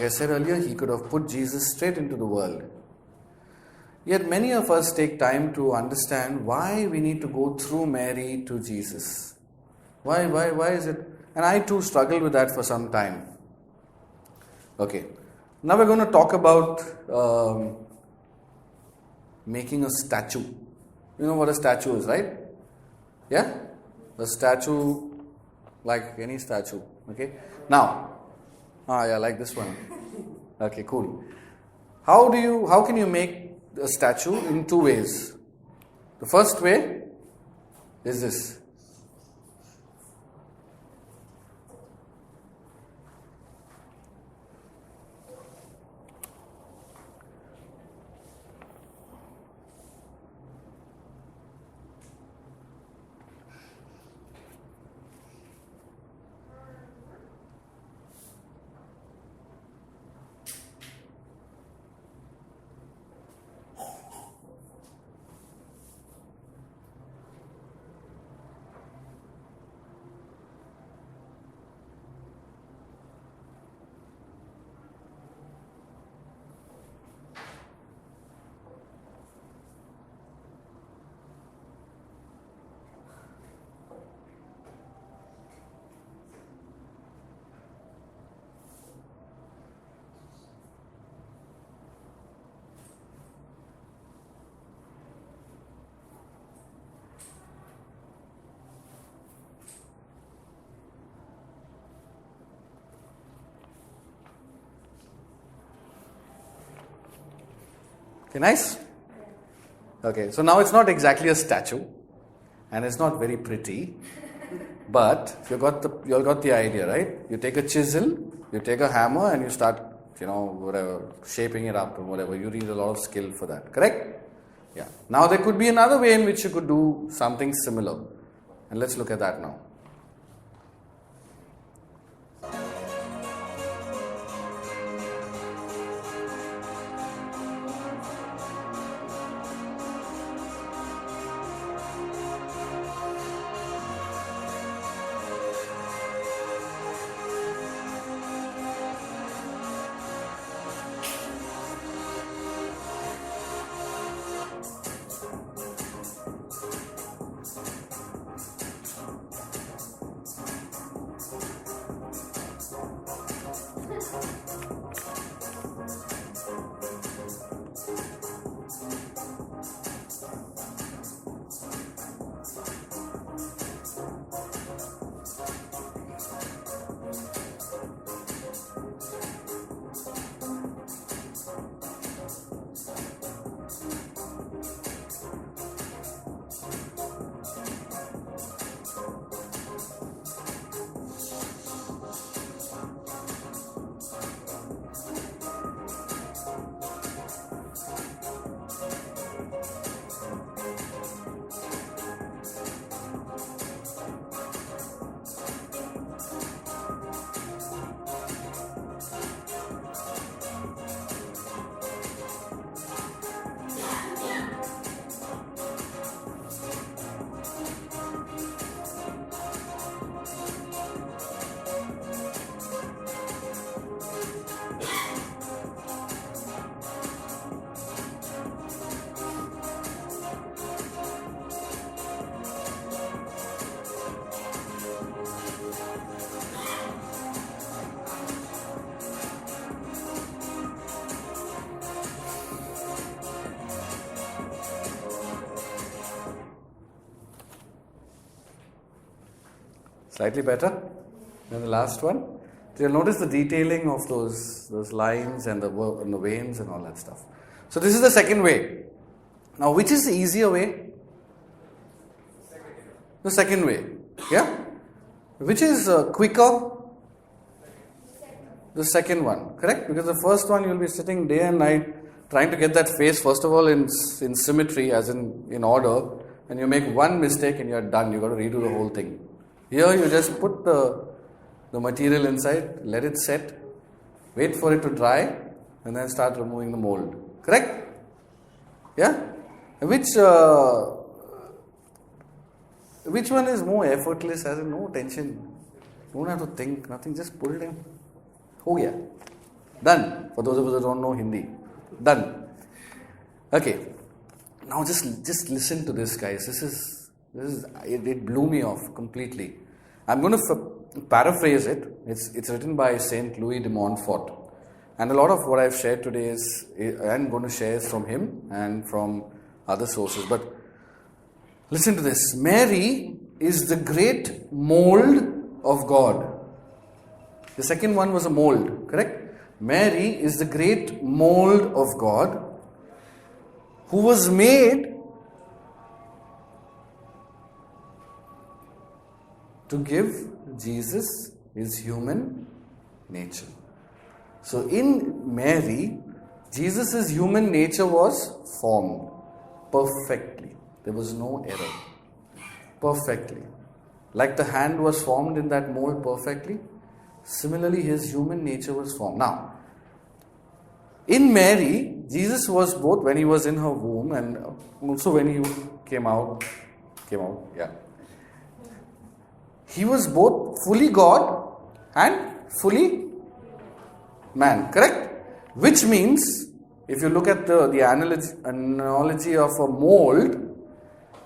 I said earlier, he could have put Jesus straight into the world. Yet many of us take time to understand why we need to go through Mary to Jesus. Why is it? And I too struggled with that for some time. Okay, now we're going to talk about making a statue. You know what a statue is, right? Yeah? A statue, like any statue. Okay? Now, like this one. Okay, cool. How can you make a statue in two ways? The first way is this. Okay, nice? Okay, so now it's not exactly a statue and it's not very pretty, but you got the idea, right? You take a chisel, you take a hammer and you start, whatever, shaping it up or whatever. You need a lot of skill for that, correct? Yeah. Now there could be another way in which you could do something similar, and let's look at that now. Slightly better than the last one. So you'll notice the detailing of those lines and the veins and all that stuff. So this is the second way. Now, which is the easier way? The second way. Yeah? Which is quicker? The second one, correct? Because the first one you'll be sitting day and night trying to get that face, first of all, in symmetry, as in order, and you make one mistake and you're done. You've got to redo the whole thing. Here you just put the material inside, let it set, wait for it to dry, and then start removing the mold. Correct? Yeah? Which one is more effortless, has no tension? Don't have to think, nothing, just put it in. Oh yeah. Done. For those of us who don't know Hindi. Done. Okay. Now just listen to this, guys. This is it blew me off completely. I'm going to paraphrase it. It's written by Saint Louis de Montfort. And a lot of what I've shared today I'm going to share from him and from other sources. But listen to this. Mary is the great mold of God. The second one was a mold, correct? Mary is the great mold of God who was made to give Jesus his human nature. So in Mary, Jesus' human nature was formed perfectly. There was no error. Perfectly. Like the hand was formed in that mold perfectly, similarly his human nature was formed. Now, in Mary, Jesus was both when he was in her womb and also when he came out, yeah. He was both fully God and fully man, correct? Which means, if you look at the analogy of a mold,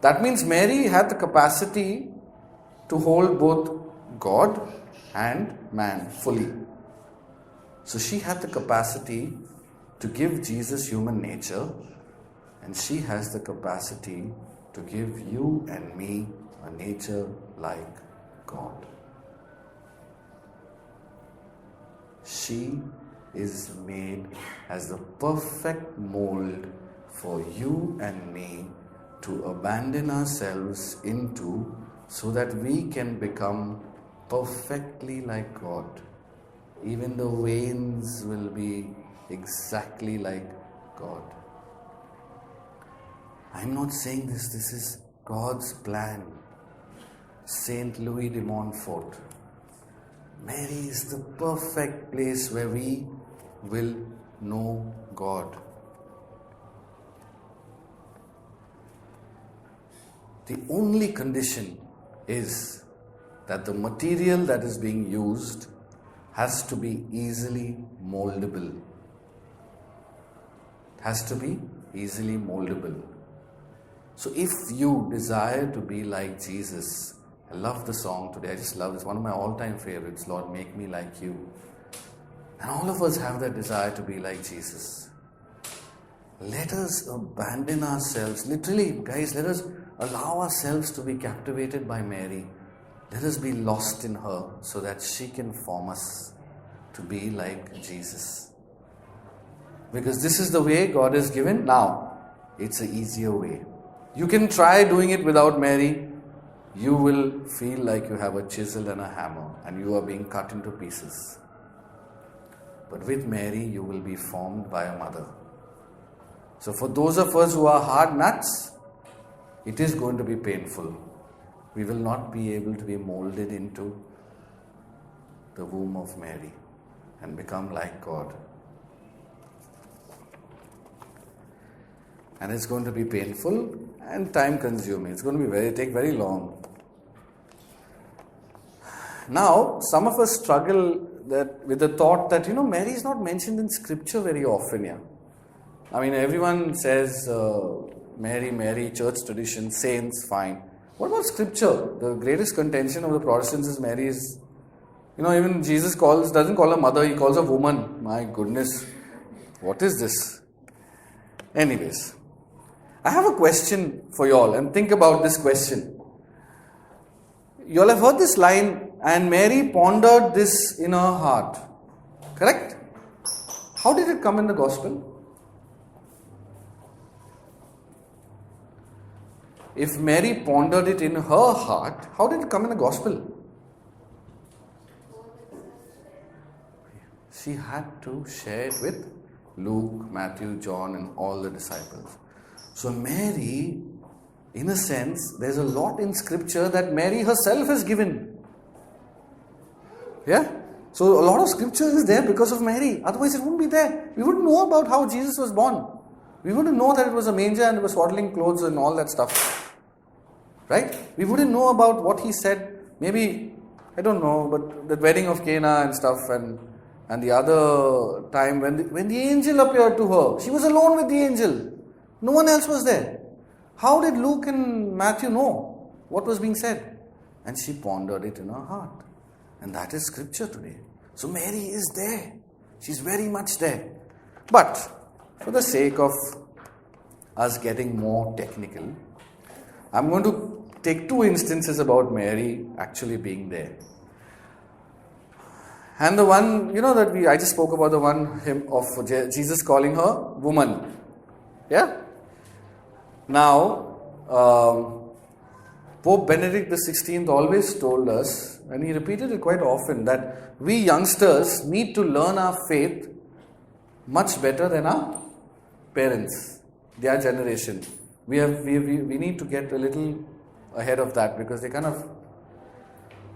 that means Mary had the capacity to hold both God and man fully. So she had the capacity to give Jesus human nature, and she has the capacity to give you and me a nature like God. She is made as the perfect mold for you and me to abandon ourselves into, so that we can become perfectly like God. Even the veins will be exactly like God. I'm not saying this is God's plan. Saint Louis de Montfort. Mary is the perfect place where we will know God. The only condition is that the material that is being used has to be easily moldable. It has to be easily moldable. So if you desire to be like Jesus, I love the song today. I just love it. It's one of my all-time favorites. Lord, make me like you. And all of us have that desire to be like Jesus. Let us abandon ourselves. Literally, guys, let us allow ourselves to be captivated by Mary. Let us be lost in her so that she can form us to be like Jesus. Because this is the way God has given. Now, it's an easier way. You can try doing it without Mary. You will feel like you have a chisel and a hammer and you are being cut into pieces. But with Mary, you will be formed by a mother. So for those of us who are hard nuts, it is going to be painful. We will not be able to be molded into the womb of Mary and become like God. And it's going to be painful and time consuming. It's going to take very long. Now, some of us struggle with the thought that, Mary is not mentioned in scripture very often. Yeah? I mean, everyone says Mary, church tradition, saints, fine. What about scripture? The greatest contention of the Protestants is Mary is, even Jesus doesn't call her mother, he calls her woman. My goodness, what is this? Anyways, I have a question for you all, and think about this question. You all have heard this line, and Mary pondered this in her heart. Correct? How did it come in the gospel? If Mary pondered it in her heart, how did it come in the gospel? She had to share it with Luke, Matthew, John, and all the disciples. So Mary, in a sense, there's a lot in scripture that Mary herself has given. Yeah? So a lot of scripture is there because of Mary. Otherwise it wouldn't be there. We wouldn't know about how Jesus was born. We wouldn't know that it was a manger and it was swaddling clothes and all that stuff. Right? We wouldn't know about what he said. Maybe, I don't know, but the wedding of Cana and stuff, and And the other time when the angel appeared to her, she was alone with the angel. No one else was there. How did Luke and Matthew know what was being said? And she pondered it in her heart. And that is scripture today. So Mary is there. She's very much there. But for the sake of us getting more technical, I'm going to take two instances about Mary actually being there. And the one, I just spoke about the one hymn of Jesus calling her woman. Yeah? Now, Pope Benedict XVI always told us, and he repeated it quite often, that we youngsters need to learn our faith much better than our parents, their generation. We need to get a little ahead of that because they kind of...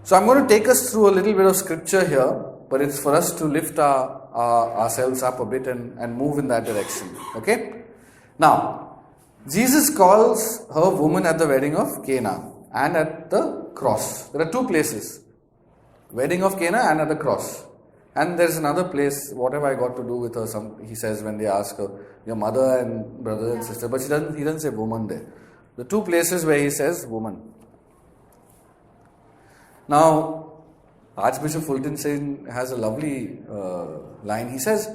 So I'm going to take us through a little bit of scripture here, but it's for us to lift ourselves up a bit and move in that direction. Okay? Now, Jesus calls her woman at the wedding of Cana and at the cross. There are two places. Wedding of Cana and at the cross. And there's another place, what have I got to do with her? He says when they ask her, your mother and brother and sister. But he doesn't say woman there. The two places where he says woman. Now, Archbishop Fulton has a lovely line. He says,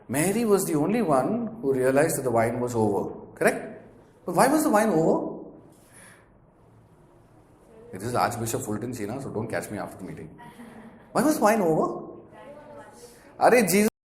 Mary was the only one who realized that the wine was over. Correct? But why was the wine over? It is Archbishop Fulton, so don't catch me after the meeting. Why was wine over? Jesus